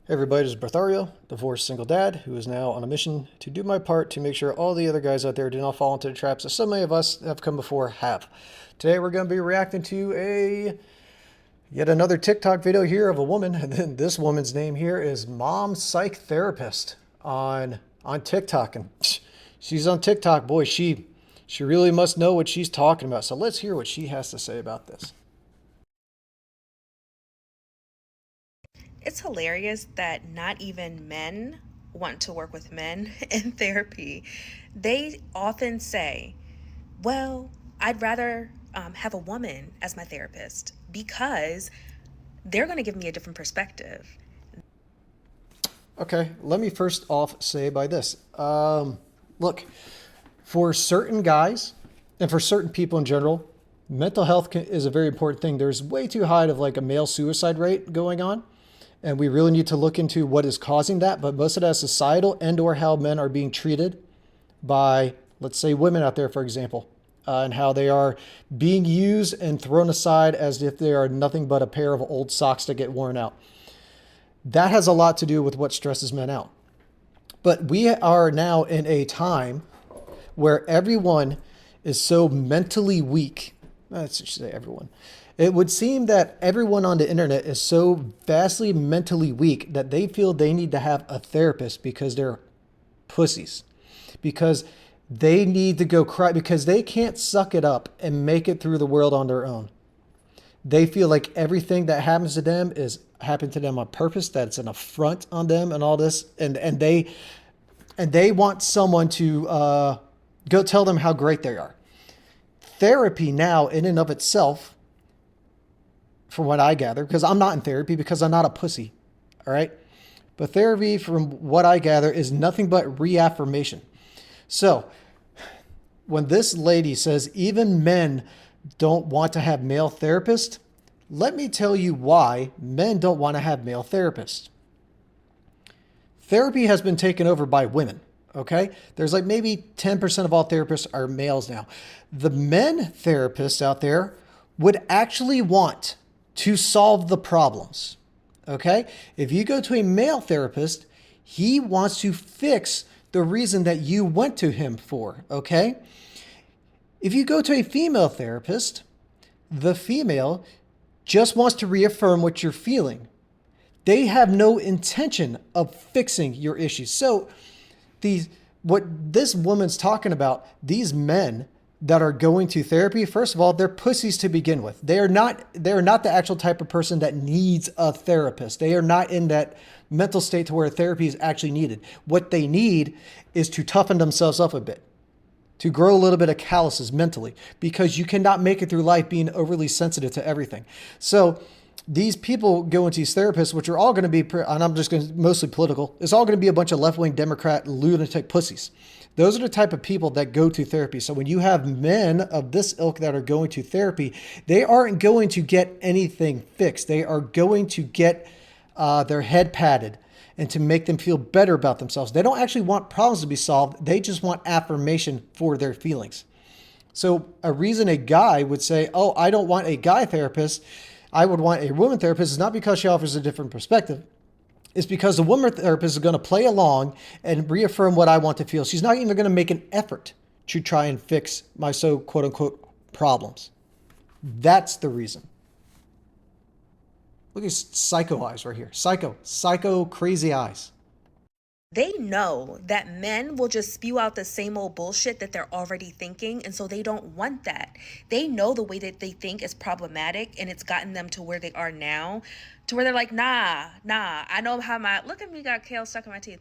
Hey everybody, this is Brothario, divorced single dad who is now on a mission to do my part to make sure all the other guys out there do not fall into the traps that so many of us have come before have. Today we're going to be reacting to yet another TikTok video here of a woman, and then this woman's name here is Mom Psych Therapist on TikTok, and she's on TikTok. Boy, she really must know what she's talking about. So let's hear what she has to say about this. It's hilarious that not even men want to work with men in therapy. They often say, well, I'd rather have a woman as my therapist because they're going to give me a different perspective. Okay, let me first off say by this. Look, for certain guys and for certain people in general, mental health is a very important thing. There's way too high of like a male suicide rate going on, and we really need to look into what is causing that. But most of that is societal and or how men are being treated by, let's say, women out there, for example, and how they are being used and thrown aside as if they are nothing but a pair of old socks that get worn out. That has a lot to do with what stresses men out. But we are now in a time where everyone is so mentally weak. Let's just say everyone. It would seem that everyone on the internet is so vastly mentally weak that they feel they need to have a therapist because they're pussies. Because they need to go cry, because they can't suck it up and make it through the world on their own. They feel like everything that happens to them is happened to them on purpose, that it's an affront on them and all this. And they want someone to go tell them how great they are. Therapy now in and of itself, from what I gather, because I'm not in therapy because I'm not a pussy, all right? But therapy, from what I gather, is nothing but reaffirmation. So when this lady says even men don't want to have male therapists, let me tell you why men don't want to have male therapists. Therapy has been taken over by women, okay? There's like maybe 10% of all therapists are males now. The men therapists out there would actually want to solve the problems, okay? If you go to a male therapist, he wants to fix the reason that you went to him for, okay? If you go to a female therapist, the female just wants to reaffirm what you're feeling. They have no intention of fixing your issues. So what this woman's talking about, these men that are going to therapy, first of all, they're pussies to begin with. They are not the actual type of person that needs a therapist. They are not in that mental state to where therapy is actually needed. What they need is to toughen themselves up a bit, to grow a little bit of calluses mentally, because you cannot make it through life being overly sensitive to everything. So these people go into these therapists, which are all going to be, and I'm just going to mostly political, it's all going to be a bunch of left-wing Democrat lunatic pussies. Those are the type of people that go to therapy. So when you have men of this ilk that are going to therapy, they aren't going to get anything fixed. They are going to get their head patted and to make them feel better about themselves. They don't actually want problems to be solved. They just want affirmation for their feelings. So a reason a guy would say, oh, I don't want a guy therapist, I would want a woman therapist, is not because she offers a different perspective. It's because the woman therapist is going to play along and reaffirm what I want to feel. She's not even going to make an effort to try and fix my so quote unquote problems. That's the reason. Look at his psycho eyes right here. Psycho crazy eyes. They know that men will just spew out the same old bullshit that they're already thinking, and so they don't want that. They know the way that they think is problematic, and it's gotten them to where they are now, to where they're like, nah, I know how look at me, got kale stuck in my teeth.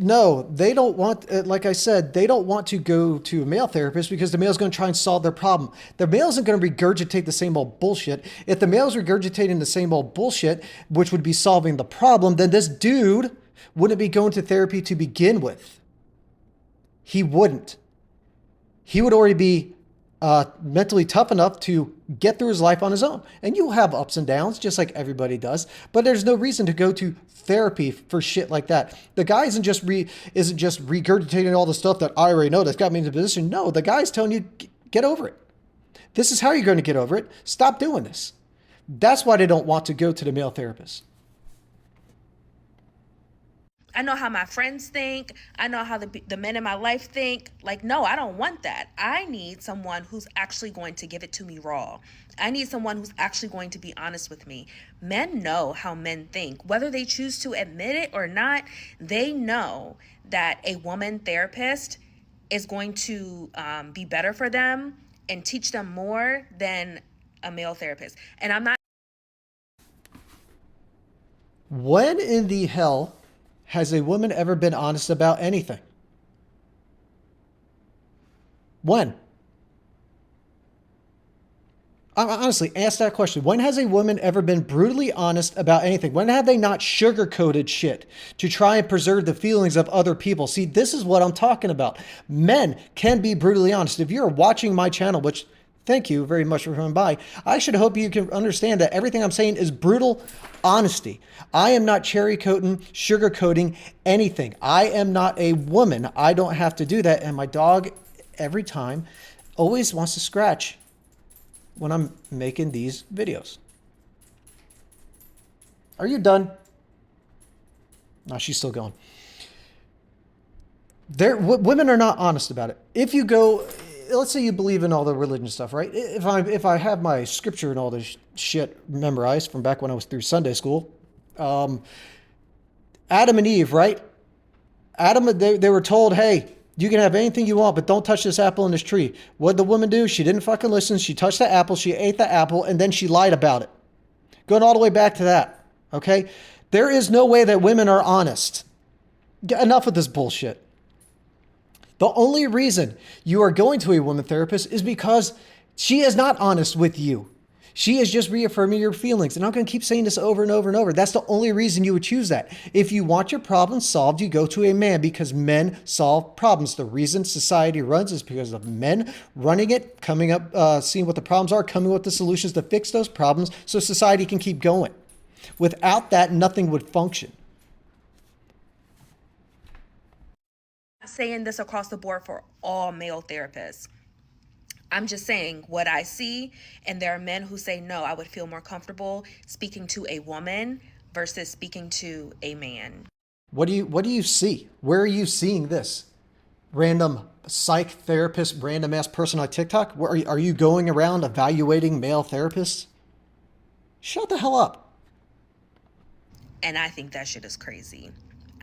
No, they don't want, like I said, they don't want to go to a male therapist because the male's going to try and solve their problem. The male isn't going to regurgitate the same old bullshit. If the male's regurgitating the same old bullshit, which would be solving the problem, then this dude wouldn't be going to therapy to begin with. He wouldn't. He would already be mentally tough enough to get through his life on his own. And you'll have ups and downs, just like everybody does. But there's no reason to go to therapy for shit like that. The guy isn't just regurgitating all the stuff that I already know that's got me in the position. No, the guy's telling you, get over it. This is how you're going to get over it. Stop doing this. That's why they don't want to go to the male therapist. I know how my friends think. I know how the men in my life think. Like, no, I don't want that. I need someone who's actually going to give it to me raw. I need someone who's actually going to be honest with me. Men know how men think. Whether they choose to admit it or not, they know that a woman therapist is going to be better for them and teach them more than a male therapist. And I'm not. When in the hell has a woman ever been honest about anything? When? Honestly, ask that question. When has a woman ever been brutally honest about anything? When have they not sugar-coated shit to try and preserve the feelings of other people? See, this is what I'm talking about. Men can be brutally honest. If you're watching my channel, which thank you very much for coming by, I should hope you can understand that everything I'm saying is brutal honesty. I am not cherry-coating, sugar-coating anything. I am not a woman. I don't have to do that. And my dog, every time, always wants to scratch when I'm making these videos. Are you done? No, she's still going. Women are not honest about it. If you go, let's say you believe in all the religion stuff, right? If I have my scripture and all this shit memorized from back when I was through Sunday school, Adam and Eve, right? They were told, hey, you can have anything you want, but don't touch this apple in this tree. What did the woman do? She didn't fucking listen. She touched the apple. She ate the apple, and then she lied about it. Going all the way back to that, okay? There is no way that women are honest. Enough with this bullshit. The only reason you are going to a woman therapist is because she is not honest with you. She is just reaffirming your feelings. And I'm going to keep saying this over and over and over. That's the only reason you would choose that. If you want your problems solved, you go to a man because men solve problems. The reason society runs is because of men running it, coming up, seeing what the problems are, coming up with the solutions to fix those problems so society can keep going. Without that, nothing would function. I'm saying this across the board for all male therapists. I'm just saying what I see, and there are men who say, no, I would feel more comfortable speaking to a woman versus speaking to a man. What do you see? Where are you seeing this? Random psych therapist, random ass person on TikTok? Where are you going around evaluating male therapists? Shut the hell up. And I think that shit is crazy.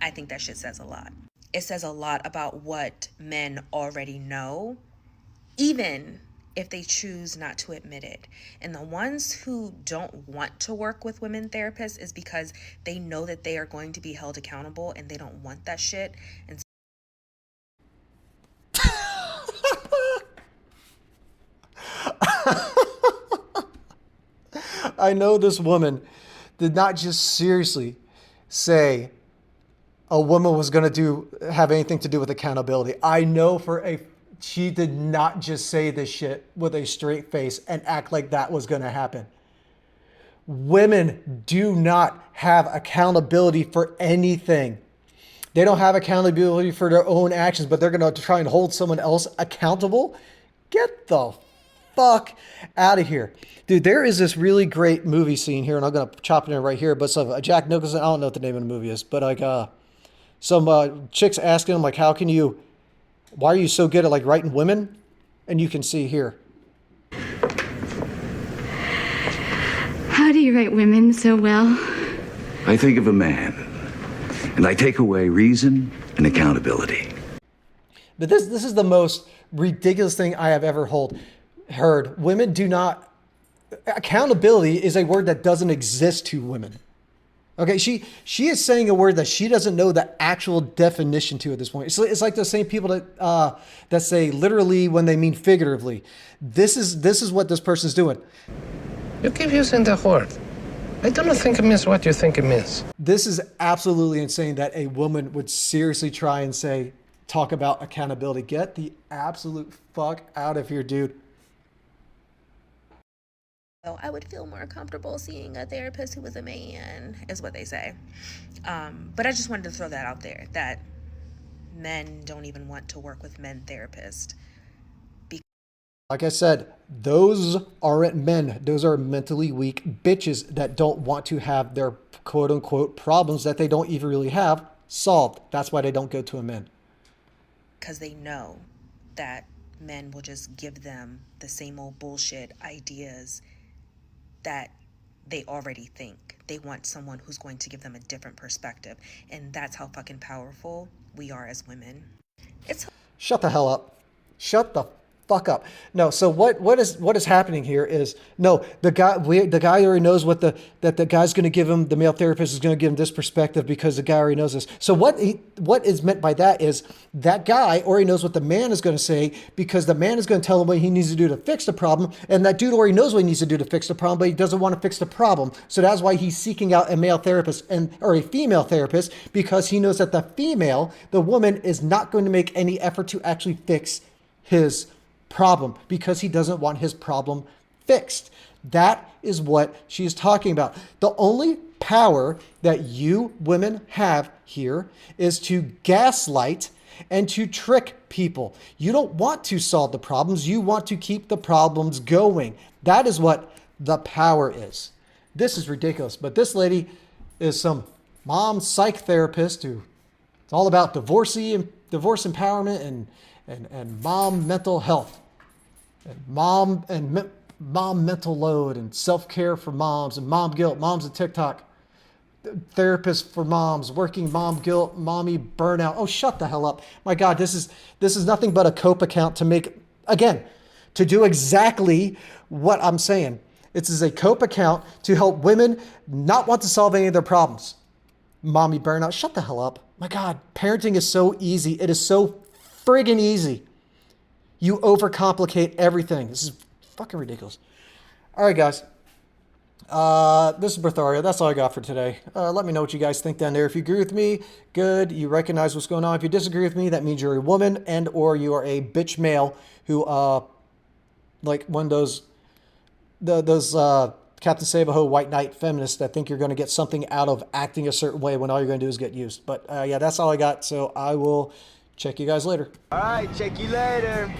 I think that shit says a lot. It says a lot about what men already know, even if they choose not to admit it. And the ones who don't want to work with women therapists is because they know that they are going to be held accountable and they don't want that shit. And I know this woman did not just seriously say a woman was going to have anything to do with accountability. I know she did not just say this shit with a straight face and act like that was going to happen. Women do not have accountability for anything. They don't have accountability for their own actions, but they're going to try and hold someone else accountable. Get the fuck out of here. Dude, there is this really great movie scene here, and I'm going to chop it in right here, but some Jack Nicholson, I don't know what the name of the movie is, but like some chicks asking him, like, why are you so good at like writing women? And you can see here. How do you write women so well? I think of a man, and I take away reason and accountability. But this is the most ridiculous thing I have ever heard. Women do not... Accountability is a word that doesn't exist to women. Okay, she is saying a word that she doesn't know the actual definition to at this point. It's like the same people that say literally when they mean figuratively. This is what this person's doing. You keep using the word. I don't think it means what you think it means. This is absolutely insane that a woman would seriously try and talk about accountability. Get the absolute fuck out of here, dude. I would feel more comfortable seeing a therapist who was a man, is what they say. But I just wanted to throw that out there, that men don't even want to work with men therapists. Like I said, those aren't men. Those are mentally weak bitches that don't want to have their quote unquote problems that they don't even really have solved. That's why they don't go to a man. Because they know that men will just give them the same old bullshit ideas that they already think. They want someone who's going to give them a different perspective. And that's how fucking powerful we are as women. Shut the hell up. Shut the fuck up. No, so what is happening here is, no, the guy already knows that the guy's going to give him, the male therapist is going to give him this perspective because the guy already knows this. So what is meant by that is that guy already knows what the man is going to say, because the man is going to tell him what he needs to do to fix the problem, and that dude already knows what he needs to do to fix the problem, but he doesn't want to fix the problem. So that's why he's seeking out a male therapist or a female therapist, because he knows that the woman is not going to make any effort to actually fix his problem, because he doesn't want his problem fixed. That is what she's talking about. The only power that you women have here is to gaslight and to trick people. You don't want to solve the problems. You want to keep the problems going. That is what the power is. This is ridiculous. But this lady is some mom psych therapist who it's all about divorce empowerment and mom mental health and mom mental load and self-care for moms and mom guilt, moms at TikTok, therapists for moms, working mom guilt, mommy burnout. Oh, shut the hell up. My God, this is nothing but a cope account to do exactly what I'm saying. This is a cope account to help women not want to solve any of their problems. Mommy burnout. Shut the hell up. My God, parenting is so easy. It is so friggin' easy. You overcomplicate everything. This is fucking ridiculous. All right, guys. This is Brothario. That's all I got for today. Let me know what you guys think down there. If you agree with me, good. You recognize what's going on. If you disagree with me, that means you're a woman and or you are a bitch male who, like one of those Captain Save-A-Ho White Knight feminists that think you're going to get something out of acting a certain way when all you're going to do is get used. But yeah, that's all I got. So I will check you guys later. All right, check you later.